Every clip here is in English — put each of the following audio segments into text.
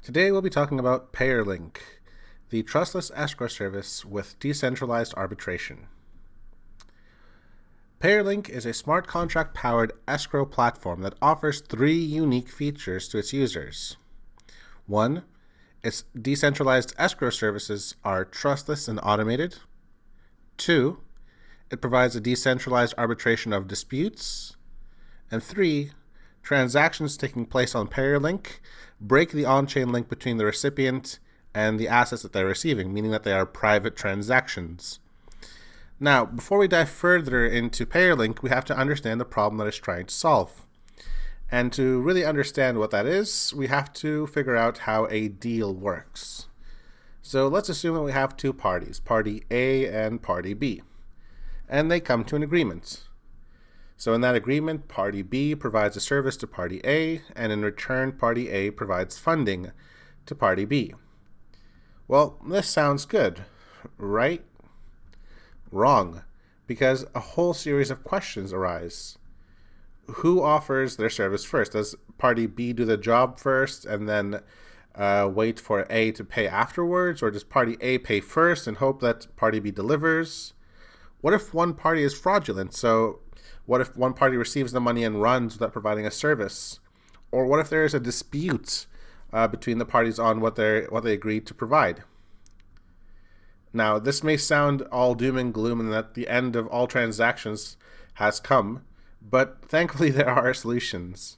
Today we'll be talking about PayrLink, the trustless escrow service with decentralized arbitration. PayrLink is a smart contract-powered escrow platform that offers three unique features to its users. One, its decentralized escrow services are trustless and automated. Two, it provides a decentralized arbitration of disputes. And three, transactions taking place on PayrLink break the on-chain link between the recipient and the assets that they're receiving, meaning that they are private transactions. Now, before we dive further into PayrLink, we have to understand the problem that it's trying to solve. And to really understand what that is, we have to figure out how a deal works. So let's assume that we have two parties, party A and party B, and they come to an agreement. So in that agreement, party B provides a service to party A, and in return, party A provides funding to party B. Well, this sounds good, right? Wrong, because a whole series of questions arise. Who offers their service first? Does party B do the job first and then wait for A to pay afterwards? Or does party A pay first and hope that party B delivers? What if one party is fraudulent? So what if one party receives the money and runs without providing a service? Or what if there is a dispute between the parties on what they agreed to provide? Now, this may sound all doom and gloom and that the end of all transactions has come, but thankfully there are solutions.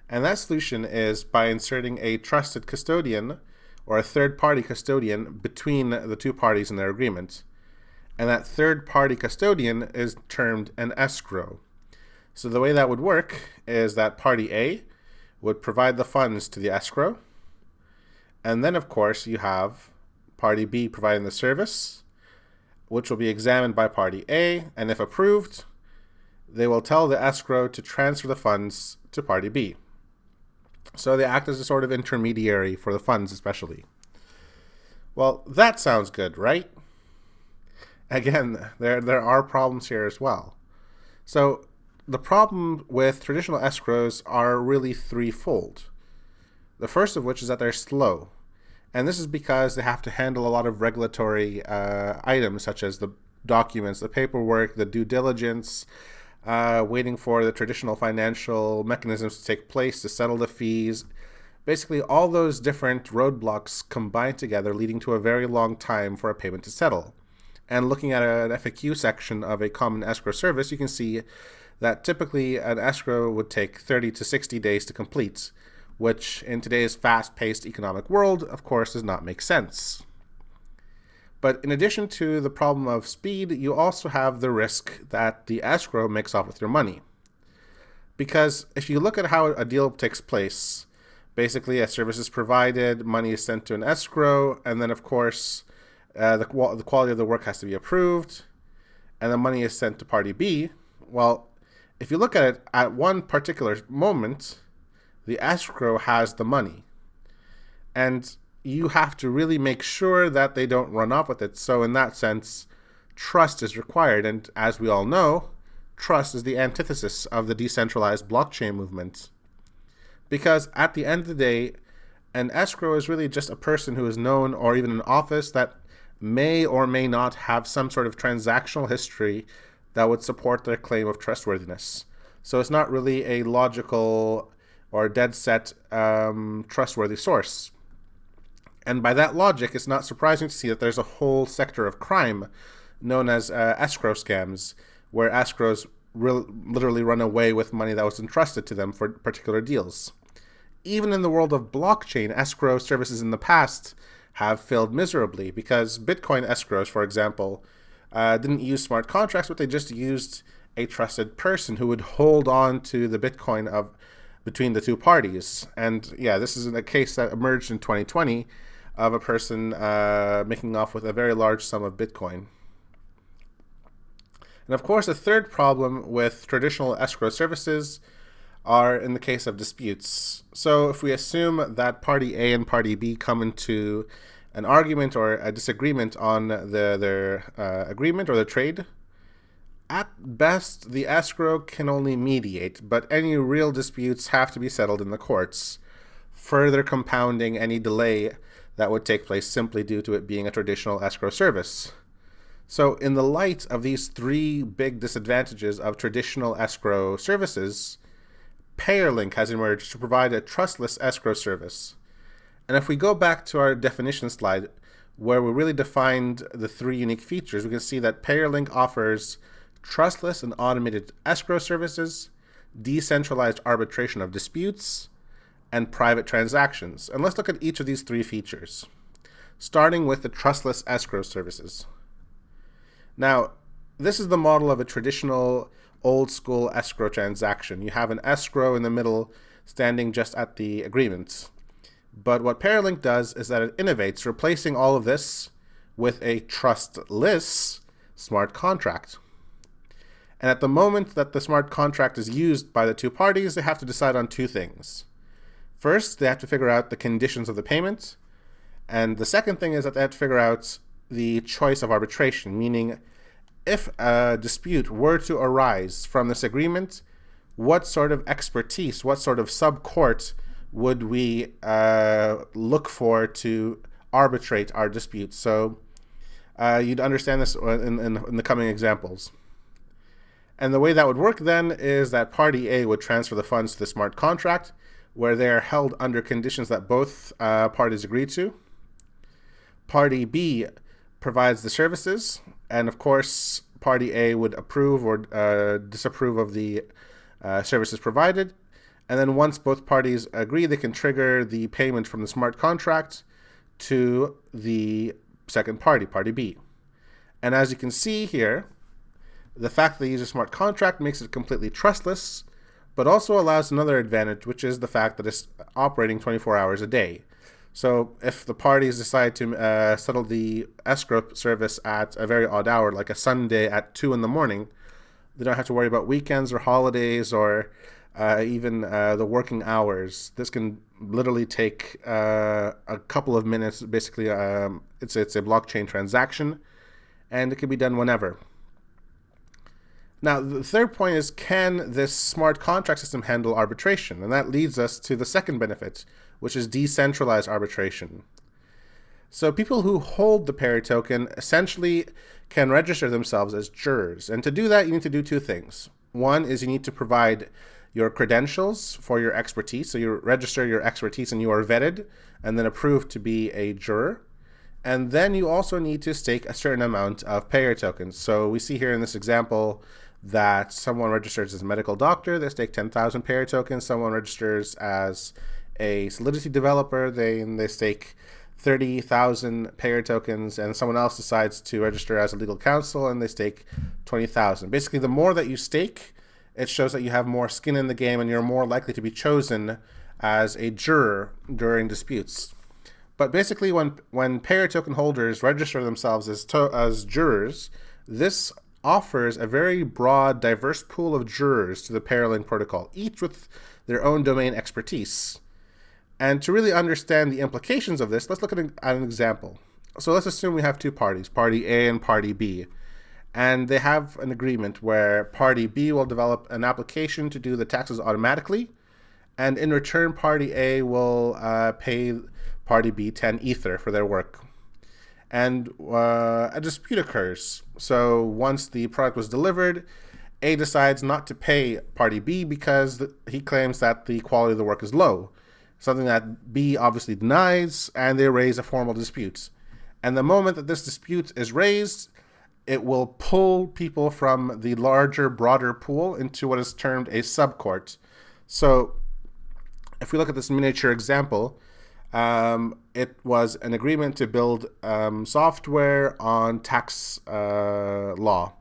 And that solution is by inserting a trusted custodian or a third-party custodian between the two parties in their agreement. And that third-party custodian is termed an escrow. So the way that would work is that party A would provide the funds to the escrow, and then of course you have party B providing the service, which will be examined by party A, and if approved, they will tell the escrow to transfer the funds to party B. So they act as a sort of intermediary for the funds especially. Well, that sounds good, right? Again, there are problems here as well. So the problem with traditional escrows are really threefold. The first of which is that they're slow. And this is because they have to handle a lot of regulatory items such as the documents, the paperwork, the due diligence, waiting for the traditional financial mechanisms to take place to settle the fees. Basically, all those different roadblocks combine together, leading to a very long time for a payment to settle. And looking at an FAQ section of a common escrow service, you can see that typically an escrow would take 30 to 60 days to complete, which in today's fast-paced economic world, of course, does not make sense. But in addition to the problem of speed, you also have the risk that the escrow makes off with your money. Because if you look at how a deal takes place, basically a service is provided, money is sent to an escrow, and then of course the quality of the work has to be approved, and the money is sent to party B. Well, if you look at it at one particular moment, the escrow has the money. And you have to really make sure that they don't run off with it. So in that sense, trust is required. And as we all know, trust is the antithesis of the decentralized blockchain movement. Because at the end of the day, an escrow is really just a person who is known, or even an office that may or may not have some sort of transactional history that would support their claim of trustworthiness. So it's not really a logical or dead set trustworthy source. And by that logic, it's not surprising to see that there's a whole sector of crime known as escrow scams, where escrows literally run away with money that was entrusted to them for particular deals. Even in the world of blockchain, escrow services in the past have failed miserably because Bitcoin escrows, for example, didn't use smart contracts, but they just used a trusted person who would hold on to the Bitcoin between the two parties. And yeah, this is a case that emerged in 2020 of a person making off with a very large sum of Bitcoin. And of course, a third problem with traditional escrow services are in the case of disputes. So if we assume that party A and party B come into an argument or a disagreement on their agreement or the trade, at best, the escrow can only mediate, but any real disputes have to be settled in the courts. further compounding any delay that would take place simply due to it being a traditional escrow service. So in the light of these three big disadvantages of traditional escrow services, PayrLink has emerged to provide a trustless escrow service. And if we go back to our definition slide, where we really defined the three unique features, we can see that PayrLink offers trustless and automated escrow services, decentralized arbitration of disputes, and private transactions. And let's look at each of these three features, starting with the trustless escrow services. Now, this is the model of a traditional old school escrow transaction. You have an escrow in the middle standing just at the agreement. But what PayrLink does is that it innovates, replacing all of this with a trustless smart contract. And at the moment that the smart contract is used by the two parties, they have to decide on two things. First, they have to figure out the conditions of the payment. And the second thing is that they have to figure out the choice of arbitration, meaning if a dispute were to arise from this agreement, what sort of expertise, what sort of sub-court would we look for to arbitrate our dispute? So you'd understand this in the coming examples. And the way that would work then is that party A would transfer the funds to the smart contract, where they are held under conditions that both parties agree to. Party B provides the services, and of course, party A would approve or disapprove of the services provided. And then once both parties agree, they can trigger the payment from the smart contract to the second party, party B. And as you can see here, the fact that they use a smart contract makes it completely trustless, but also allows another advantage, which is the fact that it's operating 24 hours a day. So if the parties decide to settle the escrow service at a very odd hour, like a Sunday at 2 in the morning, they don't have to worry about weekends or holidays or even the working hours. This can literally take a couple of minutes. Basically, it's a blockchain transaction, and it can be done whenever. Now, the third point is, can this smart contract system handle arbitration? And that leads us to the second benefit, which is decentralized arbitration. So people who hold the Payr token essentially can register themselves as jurors. And to do that, you need to do two things. One is you need to provide your credentials for your expertise. So you register your expertise and you are vetted and then approved to be a juror. And then you also need to stake a certain amount of Payr tokens. So we see here in this example that someone registers as a medical doctor, they stake 10,000 Payr tokens. Someone registers as a Solidity developer, they stake 30,000 Payr tokens, and someone else decides to register as a legal counsel and they stake 20,000. Basically, the more that you stake, it shows that you have more skin in the game and you're more likely to be chosen as a juror during disputes. But basically, when Payr token holders register themselves as jurors, this offers a very broad, diverse pool of jurors to the PayrLink protocol, each with their own domain expertise. And to really understand the implications of this, let's look at an example. So let's assume we have two parties, party A and party B. And they have an agreement where party B will develop an application to do the taxes automatically. And in return, party A will pay party B 10 Ether for their work. And a dispute occurs. So once the product was delivered, A decides not to pay party B because he claims that the quality of the work is low, something that B obviously denies, and they raise a formal dispute. And the moment that this dispute is raised, it will pull people from the larger, broader pool into what is termed a subcourt. So if we look at this miniature example, it was an agreement to build software on tax law.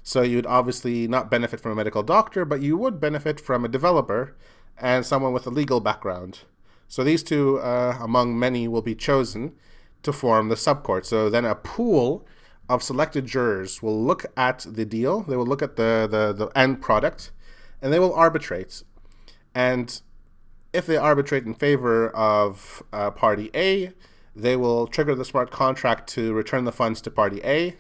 So you'd obviously not benefit from a medical doctor, but you would benefit from a developer and someone with a legal background. So these two, among many, will be chosen to form the subcourt. So then a pool of selected jurors will look at the deal, they will look at the end product, and they will arbitrate. And if they arbitrate in favor of party A, they will trigger the smart contract to return the funds to party A.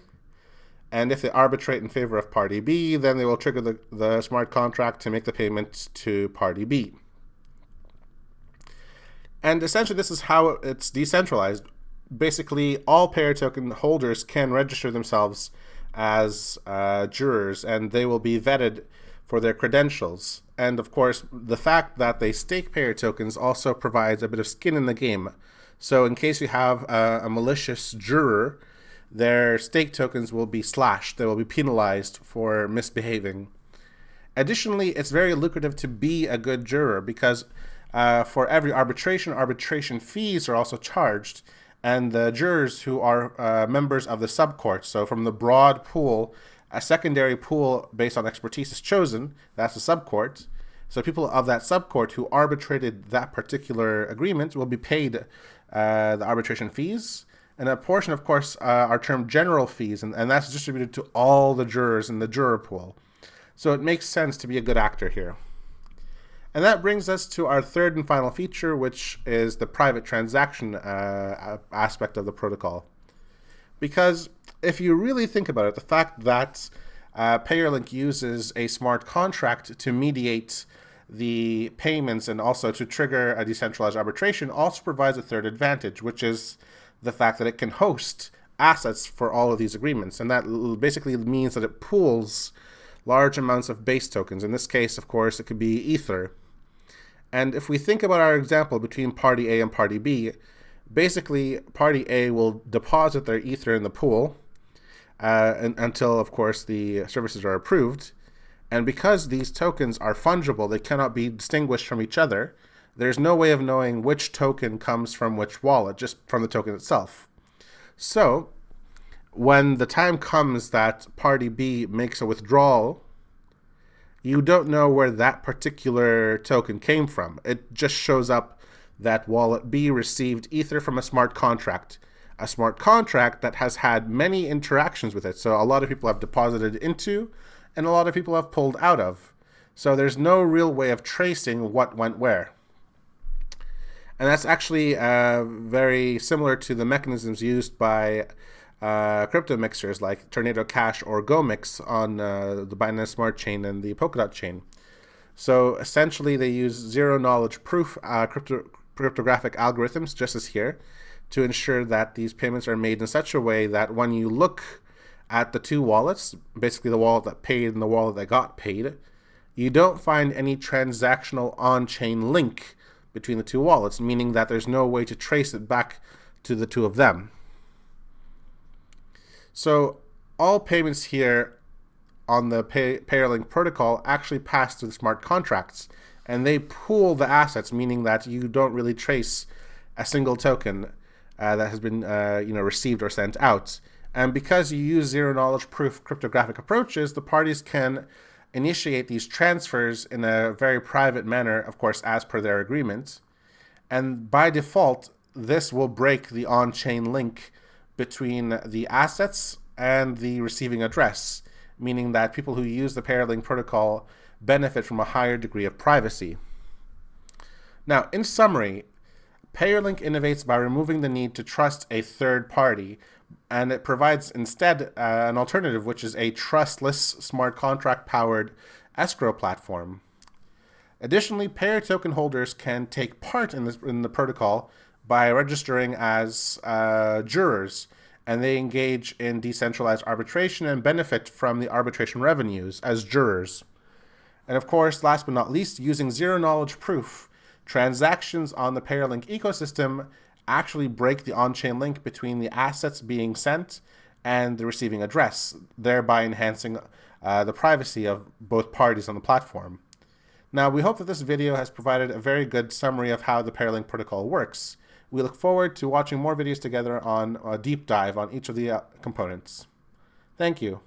And if they arbitrate in favor of party B, then they will trigger the smart contract to make the payment to party B. And essentially, this is how it's decentralized. Basically, all payer token holders can register themselves as jurors, and they will be vetted for their credentials. And of course, the fact that they stake payer tokens also provides a bit of skin in the game. So in case you have a malicious juror, their stake tokens will be slashed. They will be penalized for misbehaving. Additionally, it's very lucrative to be a good juror because for every arbitration fees are also charged. And the jurors who are members of the subcourt, so from the broad pool, a secondary pool based on expertise is chosen. That's the subcourt. So people of that subcourt who arbitrated that particular agreement will be paid the arbitration fees. And a portion, of course, are termed general fees, and that's distributed to all the jurors in the juror pool. So it makes sense to be a good actor here. And that brings us to our third and final feature, which is the private transaction aspect of the protocol. Because if you really think about it, the fact that PayrLink uses a smart contract to mediate the payments and also to trigger a decentralized arbitration also provides a third advantage, which is the fact that it can host assets for all of these agreements. And that basically means that it pools large amounts of base tokens. In this case, of course, it could be Ether. And if we think about our example between party A and party B, basically party A will deposit their Ether in the pool until, of course, the services are approved. And because these tokens are fungible, they cannot be distinguished from each other, there's no way of knowing which token comes from which wallet, just from the token itself. So when the time comes that party B makes a withdrawal, you don't know where that particular token came from. It just shows up that wallet B received Ether from a smart contract that has had many interactions with it. So a lot of people have deposited into, and a lot of people have pulled out of. So there's no real way of tracing what went where. And that's actually very similar to the mechanisms used by crypto mixers like Tornado Cash or GoMix on the Binance Smart Chain and the Polkadot chain. So essentially they use zero-knowledge proof cryptographic algorithms, just as here, to ensure that these payments are made in such a way that when you look at the two wallets, basically the wallet that paid and the wallet that got paid, you don't find any transactional on-chain link between the two wallets, meaning that there's no way to trace it back to the two of them. So all payments here on the PayrLink protocol actually pass through the smart contracts, and they pool the assets, meaning that you don't really trace a single token that has been received or sent out. And because you use zero-knowledge proof cryptographic approaches, the parties can initiate these transfers in a very private manner, of course, as per their agreement. And by default, this will break the on-chain link between the assets and the receiving address, meaning that people who use the PayrLink protocol benefit from a higher degree of privacy. Now, in summary, PayrLink innovates by removing the need to trust a third party, and it provides instead an alternative, which is a trustless smart contract-powered escrow platform. Additionally, payer token holders can take part in the protocol by registering as jurors, and they engage in decentralized arbitration and benefit from the arbitration revenues as jurors. And of course, last but not least, using zero-knowledge proof, transactions on the PayrLink ecosystem actually break the on-chain link between the assets being sent and the receiving address, thereby enhancing the privacy of both parties on the platform. Now, we hope that this video has provided a very good summary of how the PayrLink protocol works. We look forward to watching more videos together on a deep dive on each of the components. Thank you.